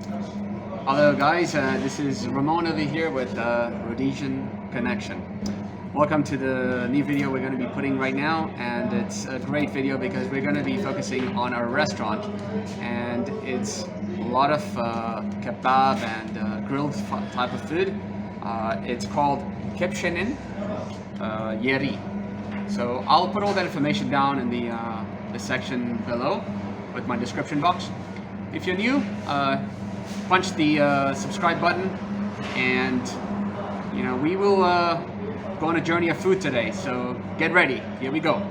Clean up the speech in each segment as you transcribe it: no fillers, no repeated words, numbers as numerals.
Hello guys, this is Ramon over here with Rhodesian Connection. Welcome to the new video we're going to be putting right now, and it's a great video because we're going to be focusing on our restaurant, and it's a lot of kebab and grilled type of food. It's called Kebab'in Yeri. So I'll put all that information down in the section below with my description box. If you're new, punch the subscribe button, and we will go on a journey of food today. So get ready. Here we go.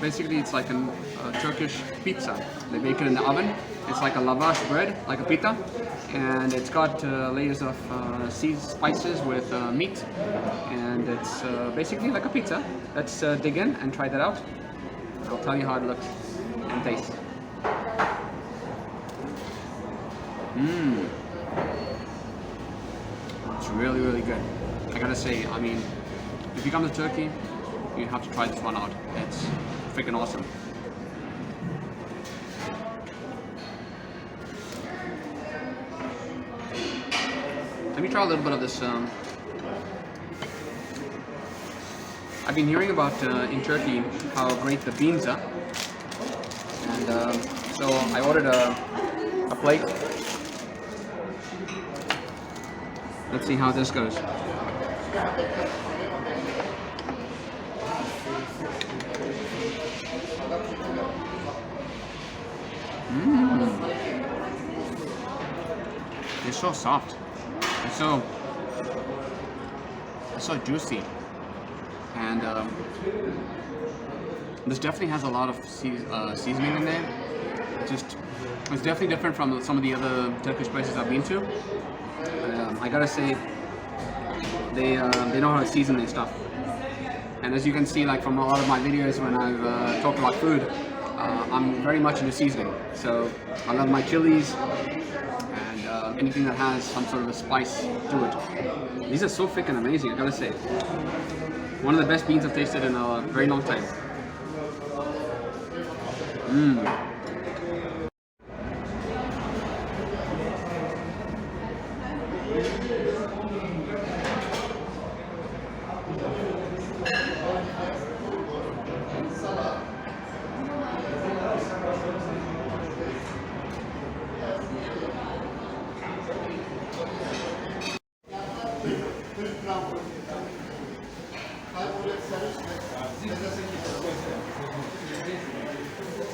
Basically, it's like a Turkish pizza. They bake it in the oven. It's like a lavash bread, like a pita, and it's got layers of spices with meat, and it's basically like a pizza. Let's dig in and try that out. I'll tell you how it looks and tastes. It's really, really good. I gotta say, I mean, if you come to Turkey, you have to try this one out. It's freaking awesome. Let me try a little bit of this. I've been hearing about in Turkey how great the beans are, and so I ordered a plate. Let's see how this goes. It's so soft. It's so juicy, and this definitely has a lot of seasoning in there. it's definitely different from some of the other Turkish places I've been to. I gotta say, they know how to season their stuff. And as you can see, like from a lot of my videos when I've talked about food, I'm very much into seasoning. So I love my chilies and anything that has some sort of a spice to it. These are so thick and amazing, I gotta say. One of the best beans I've tasted in a very long time.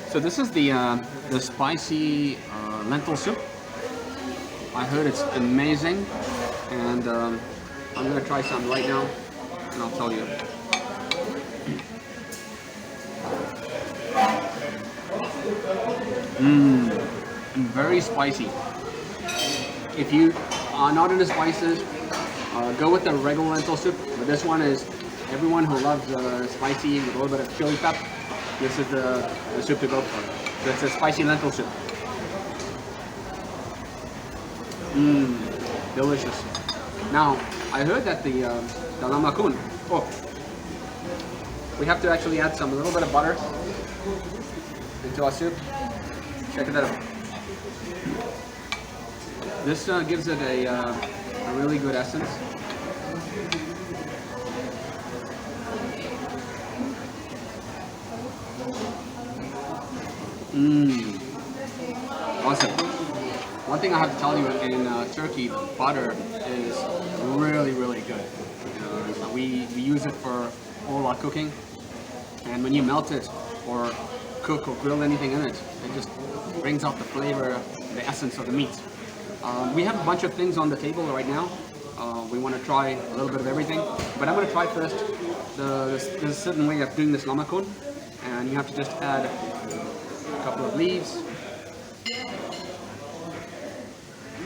So this is the spicy lentil soup. I heard it's amazing, and I'm gonna try some right now, and I'll tell you. Very spicy. If you are not into spices, go with the regular lentil soup. But this one is everyone who loves spicy with a little bit of chili pep. This is the soup to go for. So it's a spicy lentil soup. Delicious. Now, I heard that the Lahmacun, we have to actually add a little bit of butter into our soup. Check it out. This gives it a really good essence. Awesome. One thing I have to tell you, in Turkey, butter is really, really good. We use it for all our cooking, and when you melt it or cook or grill anything in it, it just brings out the flavor, the essence of the meat. We have a bunch of things on the table right now. We want to try a little bit of everything, but I'm going to try first. There's a certain way of doing this lahmacun, and you have to just add a couple of leaves.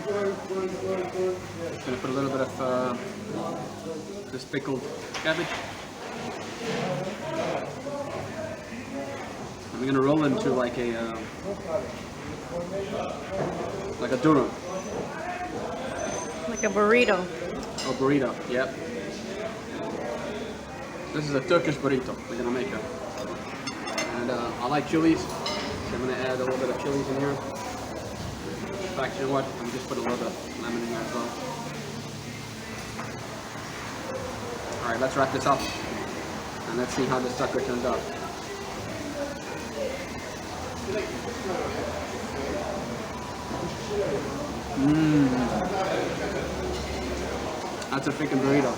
Just going to put a little bit of this pickled cabbage. And we're going to roll it into like a durum. Like a burrito. A burrito, yep. This is a Turkish burrito we're going to make it. And I like chilies, so I'm going to add a little bit of chilies in here. In fact, you know what? I'm going to just put a little bit of lemon in here as well. Alright, let's wrap this up. And let's see how this sucker turned out. That's a freaking burrito.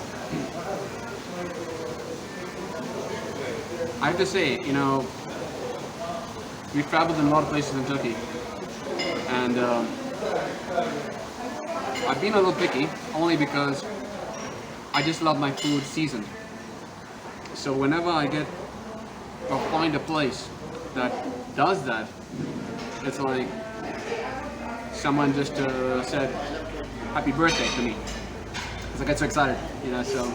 I have to say, we've traveled in a lot of places in Turkey, and I've been a little picky, only because I just love my food seasoned. So whenever I get or find a place that does that, it's like someone just said happy birthday to me. I get so excited, so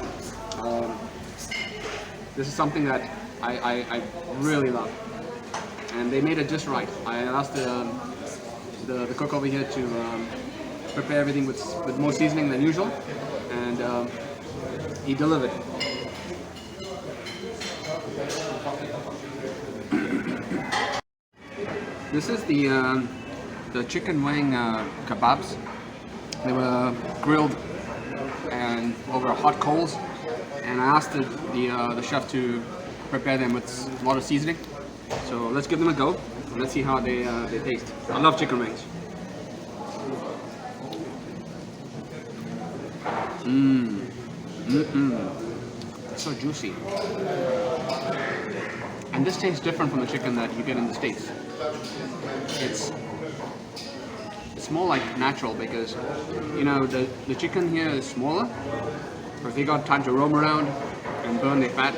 this is something that I really love, and they made it just right. I asked the cook over here to prepare everything with more seasoning than usual, and he delivered. This is the chicken wing kebabs. They were grilled and over hot coals, and I asked the chef to prepare them with a lot of seasoning. So let's give them a go and let's see how they taste. I love chicken wings. It's so juicy, and this tastes different from the chicken that you get in the States. It's more like natural, because the chicken here is smaller, because they got time to roam around and burn their fat.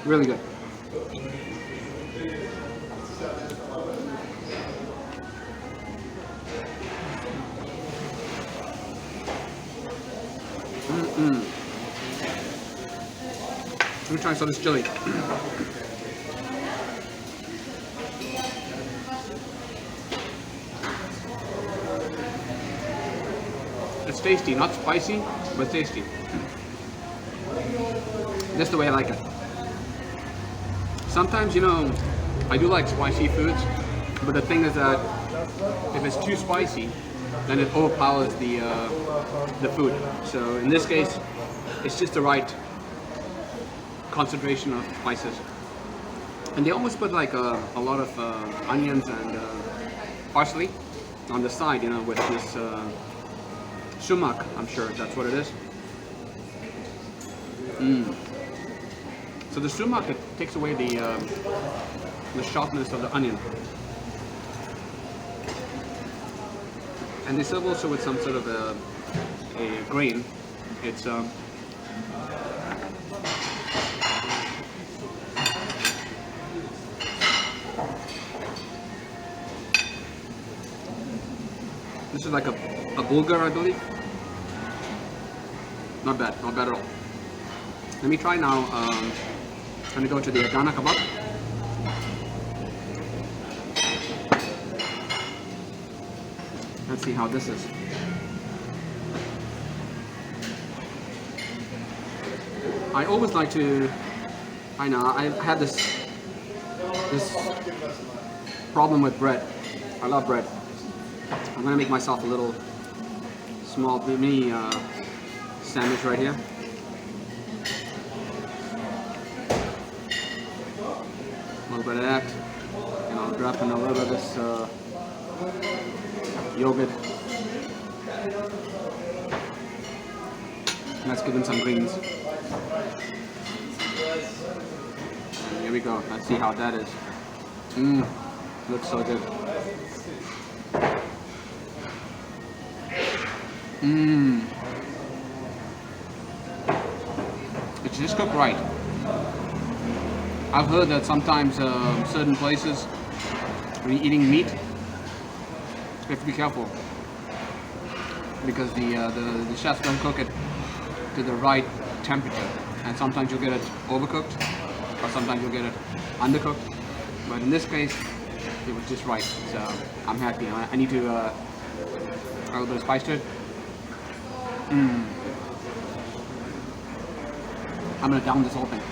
Really good. Let me try some of this chili. It's tasty, not spicy, but tasty. Just the way I like it. Sometimes, you know, I do like spicy foods, but the thing is that if it's too spicy, then it overpowers the food. So in this case, it's just the right concentration of spices. And they almost put like a lot of onions and parsley on the side, you know, with this sumac. I'm sure that's what it is. So the sumac, it takes away the sharpness of the onion. And they serve also with some sort of a grain. It's this is like a bulgur, I believe. Not bad at all. Let me try now. I'm gonna go to the Adana kebab. Let's see how this is. I always like to. I know I had this problem with bread. I love bread. I'm gonna make myself a little small mini sandwich right here. A little bit of that, and I'll drop in a little bit of this yogurt. Let's give them some greens. And here we go. Let's see how that is. Looks so good. It's just cooked right. I've heard that sometimes certain places, when you're eating meat, you have to be careful because the chefs don't cook it to the right temperature, and sometimes you'll get it overcooked, or sometimes you'll get it undercooked. But in this case, it was just right. So I'm happy. I need to add a little bit of spice to it. I'm gonna down this whole thing.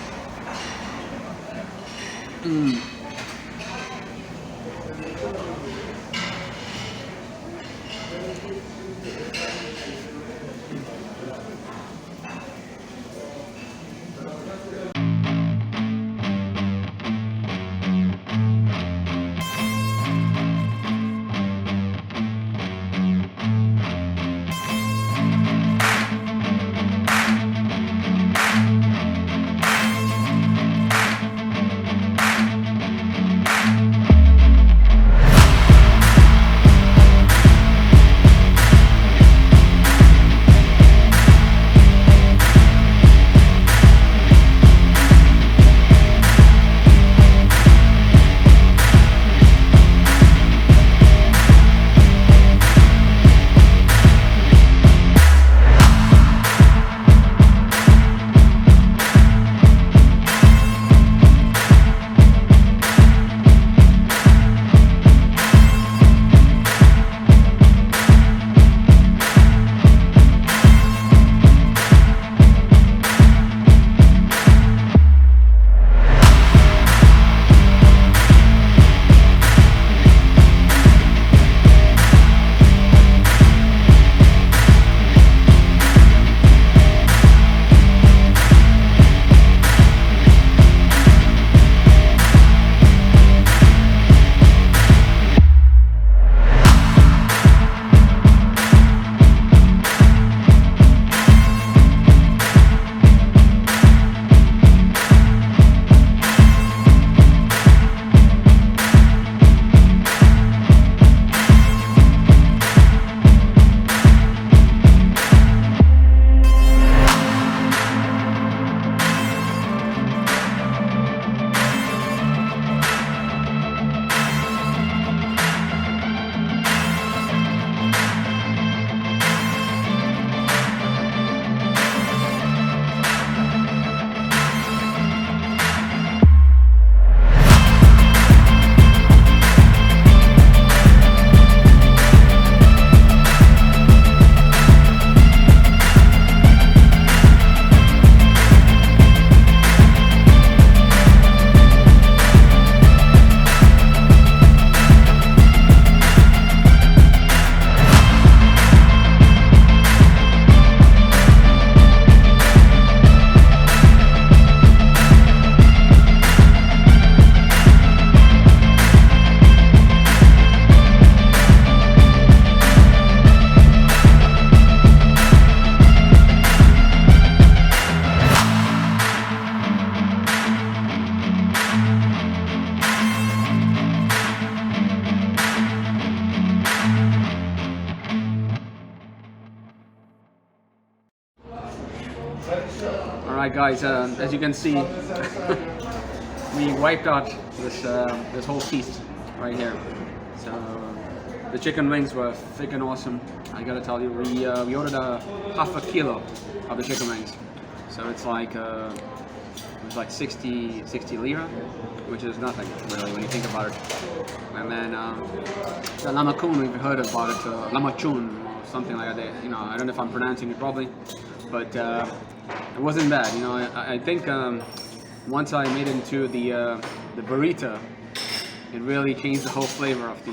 Alright guys, as you can see, we wiped out this whole feast right here. So the chicken wings were thick and awesome. I gotta tell you, we ordered half a kilo of the chicken wings. So it's like it was like 60 lira, which is nothing really when you think about it. And then the Lahmacun, we've heard about it, Lahmacun or something like that. You know, I don't know if I'm pronouncing it properly, but it wasn't bad. You know, I think once I made it into the burrito, it really changed the whole flavor of the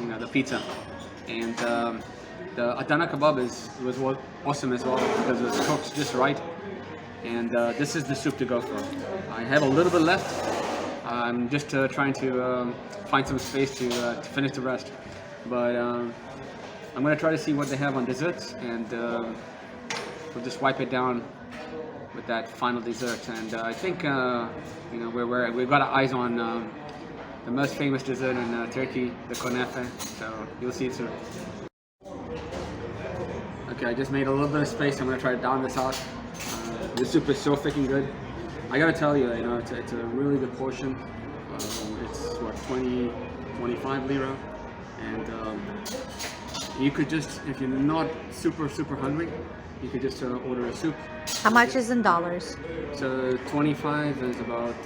you know, the pizza. And the Adana Kebab was awesome as well because it's cooked just right. And this is the soup to go for. I have a little bit left. I'm just trying to find some space to finish the rest. But I'm gonna try to see what they have on desserts, and we'll just wipe it down with that final dessert. And I think you know, we've got our eyes on the most famous dessert in Turkey, the kunefe. So you'll see it soon. Okay, I just made a little bit of space. I'm gonna try to down this out. The soup is so freaking good. I gotta tell you, you know, it's a really good portion. It's what, 25 lira, and you could just, if you're not super hungry, you could just order a soup. How much is in dollars? So 25 is about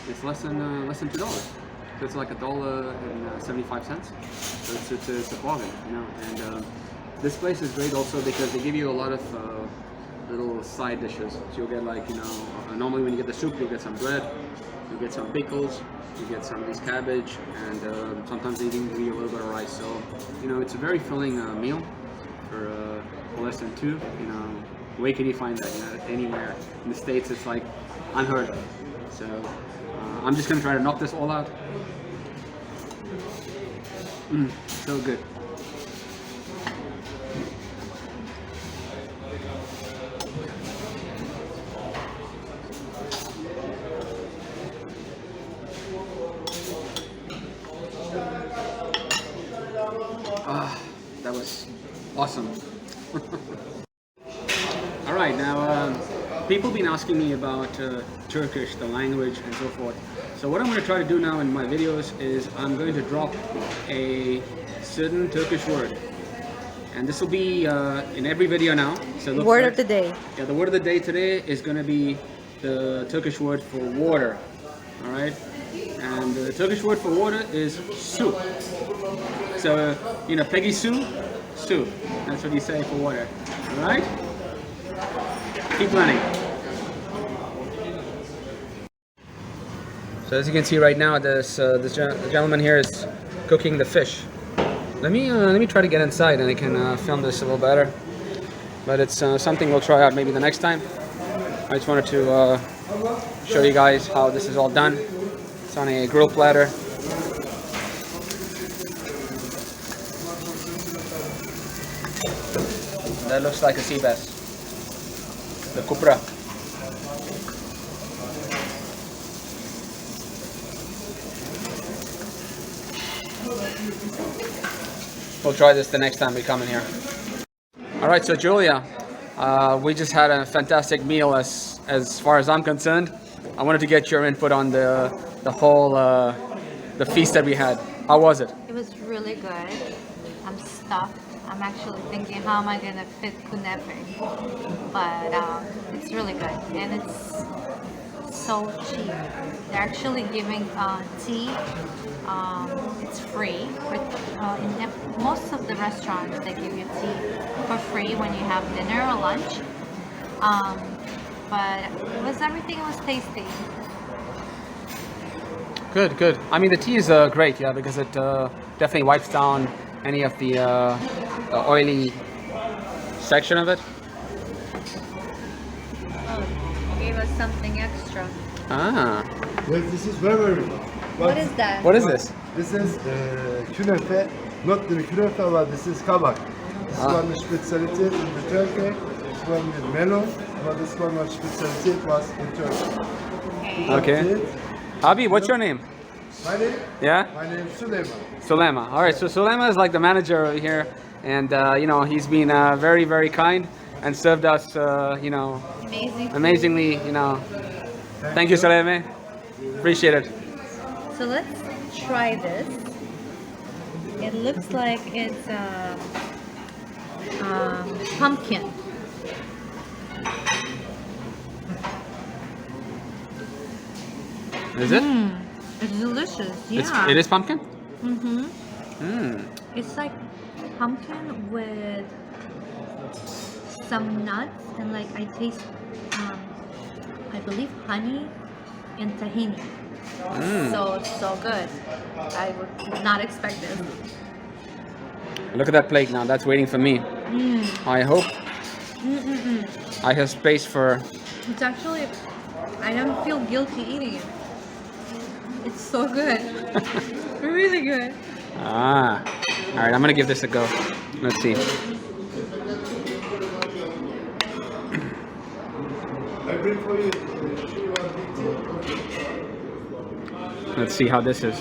it's less than $2. So it's like $1.75. So it's a bargain, you know. And this place is great also because they give you a lot of little side dishes. So you'll get, like, you know, normally when you get the soup, you'll get some bread, you'll get some pickles, you get some of this cabbage, and sometimes they even give you a little bit of rice. So, you know, it's a very filling meal for less than $2. You know, where can you find that? You know, anywhere in the States, it's like unheard of. So I'm just gonna try to knock this all out. So good. That was awesome. All right, now people have been asking me about Turkish, the language, and so forth. So what I'm going to try to do now in my videos is I'm going to drop a certain Turkish word, and this will be in every video now. So look Word of the day. Yeah, the word of the day today is going to be the Turkish word for water. All right, and the Turkish word for water is su. So, you know, Peggy Sue, soup. That's what you say for water. All right? Keep learning. So as you can see right now, this gentleman here is cooking the fish. Let me try to get inside and I can film this a little better. But it's something we'll try out maybe the next time. I just wanted to show you guys how this is all done. It's on a grill platter. That looks like a sea bass. The cupra. We'll try this the next time we come in here. All right, so Julia, we just had a fantastic meal as far as I'm concerned. I wanted to get your input on the whole the feast that we had. How was it? It was really good. I'm stuffed. I'm actually thinking, how am I gonna fit kunefe? But it's really good, and it's so cheap. They're actually giving tea. It's free. In most of the restaurants, they give you tea for free when you have dinner or lunch. But everything was tasty. Good. I mean, the tea is great, yeah, because it definitely wipes down any of the oily section of it. Oh, gave us something extra. Ah. Yes, this is very good. What is that? What is this? This is künefe, not the künefe, but this is kabak. This one is specialty in the Turkey. This one is melon, but this one was specialty was in Turkey. Okay. Abi, what's your name? My name? Yeah? My name is Süleyman. Sulema. All right, so Sulema is like the manager over here, and you know, he's been very kind, and served us, amazingly, Thank you, Saleme. Appreciate it. So let's try this. It looks like it's pumpkin. Is it? It's delicious. Yeah. It is pumpkin? It's like pumpkin with some nuts and like I taste, I believe honey and tahini. So good. I would not expect this. Look at that plate now. That's waiting for me. I hope I have space for. It's actually, I don't feel guilty eating it. It's so good. Really good. All right. I'm gonna give this a go. Let's see. I bring for you. Let's see how this is.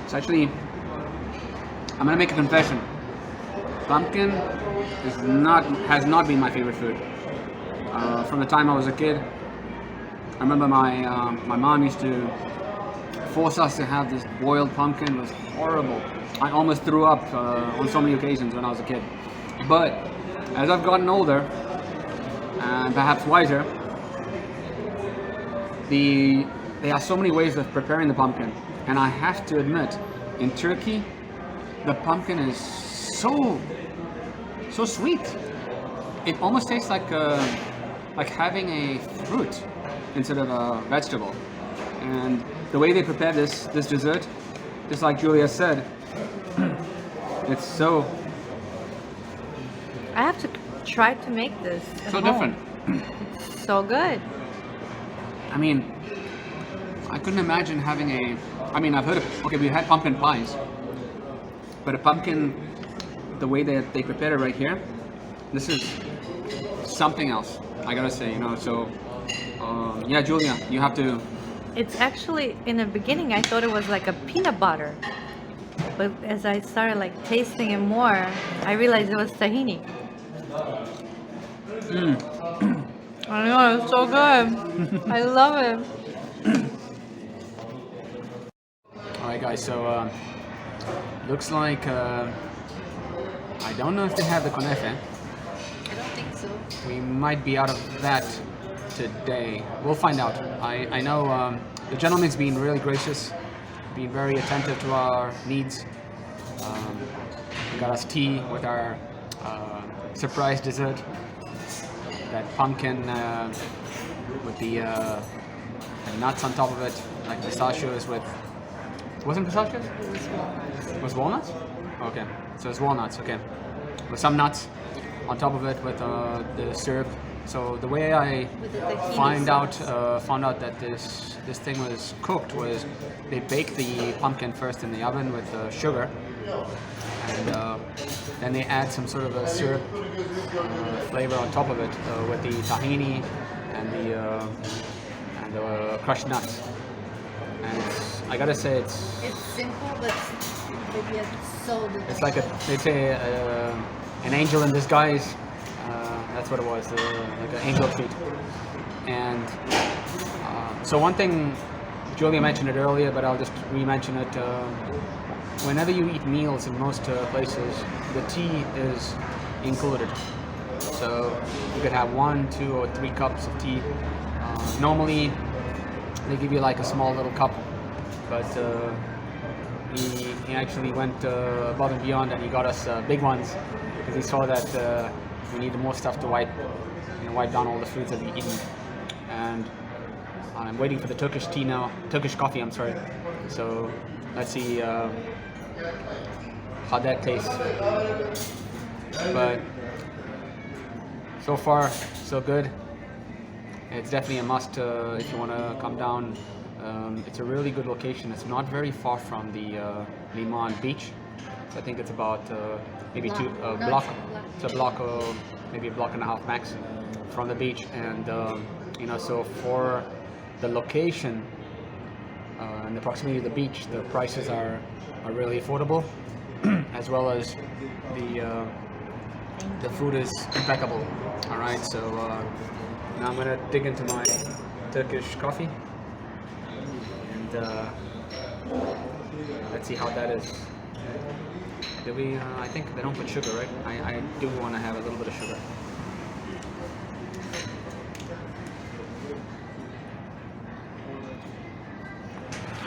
It's actually, I'm gonna make a confession. Pumpkin has not been my favorite food. From the time I was a kid, I remember my mom used to force us to have this boiled pumpkin. It was horrible. I almost threw up on so many occasions when I was a kid. But as I've gotten older and perhaps wiser, there are so many ways of preparing the pumpkin, and I have to admit, in Turkey, the pumpkin is so sweet. It almost tastes like having a fruit instead of a vegetable. And the way they prepare this dessert, just like Julia said, it's so. I have to try to make this. At So home. different. It's so good. I mean, I couldn't imagine having I've heard of, we've had pumpkin pies, but a pumpkin, the way that they prepare it right here, this is something else, I gotta say, so, yeah, Julia, you have to. It's actually, in the beginning, I thought it was like a peanut butter. But as I started like tasting it more, I realized it was tahini. I know, it's so good. I love it. Alright guys, so looks like I don't know if they have the kunefe. I don't think so. We might be out of that today. We'll find out. I know the gentleman's been really gracious, been very attentive to our needs. He got us tea with our surprise dessert. That pumpkin with the nuts on top of it, like pistachios with. Wasn't pistachios? It was walnuts. Was walnuts? Okay, so it's walnuts. Okay, with some nuts on top of it with the syrup. So the way I With the tahini found sauce. out that this thing was cooked was they bake the pumpkin first in the oven with sugar, and then they add some sort of a syrup flavor on top of it with the tahini and the crushed nuts. And I gotta say It's simple, but yet so delicious. it's like they say an angel in disguise. That's what it was, like an angel treat. And so one thing, Julia mentioned it earlier, but I'll just re-mention it. Whenever you eat meals in most places, the tea is included. So you could have 1, 2, or 3 cups of tea. Normally, they give you like a small little cup, but he actually went above and beyond, and he got us big ones because he saw that we needed more stuff to wipe down all the foods that we eaten. And I'm waiting for the Turkish tea now, Turkish coffee. I'm sorry. So let's see how that tastes. But so far, so good. It's definitely a must if you want to come down. It's a really good location. It's not very far from the Liman beach. So I think it's about maybe it's a block, maybe a block and a half max from the beach. And so for the location and the proximity to the beach, the prices are really affordable. as well as the food is impeccable. All right, so now I'm gonna dig into my Turkish coffee, and let's see how that is. Did we? I think they don't put sugar, right? I do want to have a little bit of sugar.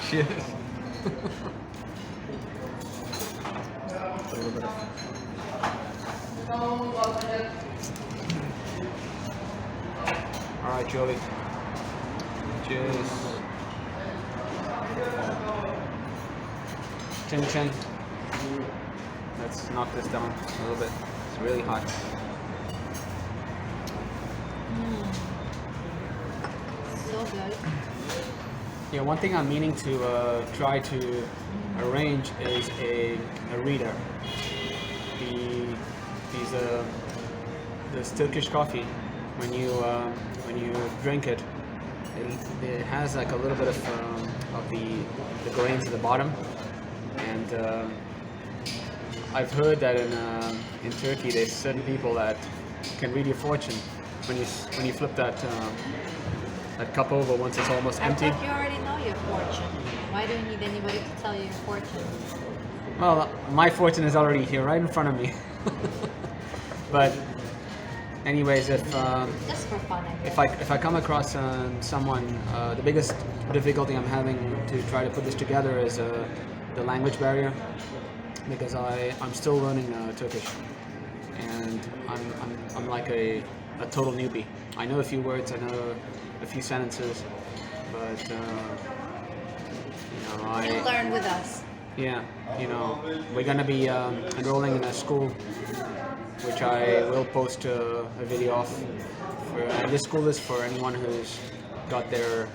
Cheers. A little bit of. All right, Joey. Cheers. Ching ching. Let's knock this down a little bit. It's really hot. So good. Yeah, one thing I'm meaning to try to arrange is a reader. This Turkish coffee, when you drink it, it has like a little bit of the grains at the bottom, and I've heard that in Turkey there's certain people that can read your fortune when you flip that cup over once it's almost empty. I thought you already know your fortune. Why do you need anybody to tell you your fortune? Well, my fortune is already here, right in front of me. But, anyways, Just for fun, I guess. if I come across someone, the biggest difficulty I'm having to try to put this together is the language barrier, because I'm still learning Turkish, and I'm like a total newbie. I know a few words, I know a few sentences, but You'll learn with us. yeah, we're gonna be enrolling in a school, which I will post a video of. And this school is for anyone who's got their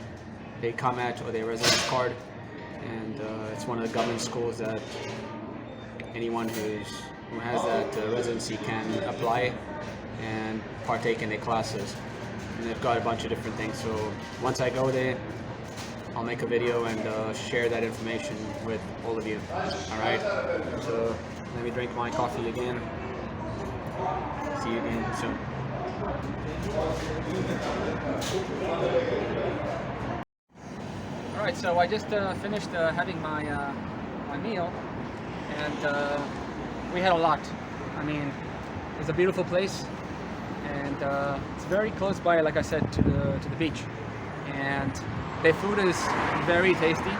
COMAT or their residence card, and it's one of the government schools that anyone who has that residency can apply and partake in their classes. And they've got a bunch of different things. So once I go there, I'll make a video and share that information with all of you. All right. So let me drink my coffee again. See you again soon. All right. So I just finished having my meal, and we had a lot. I mean, it's a beautiful place, and it's very close by, like I said, to the beach, and their food is very tasty.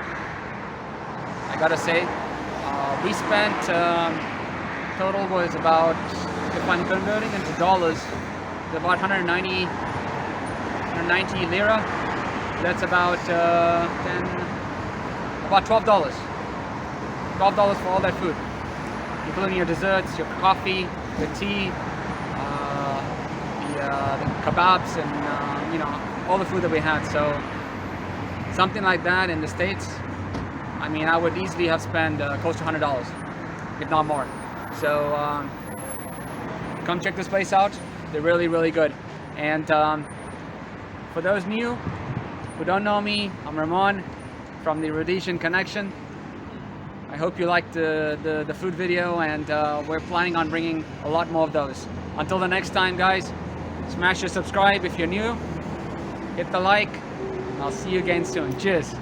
I gotta say, we spent total was about, if I'm converting into dollars, it's about 190 lira. That's about about $12. $12 for all that food, including your desserts, your coffee, the tea, the kebabs, and all the food that we had. So something like that in the States, I mean, I would easily have spent close to $100, if not more. So come check this place out. They're really, really good. And for those new who don't know me, I'm Ramon from the Rhodesian Connection. I hope you liked the food video, and we're planning on bringing a lot more of those. Until the next time, guys, smash your subscribe if you're new, hit the like, and I'll see you again soon. Cheers.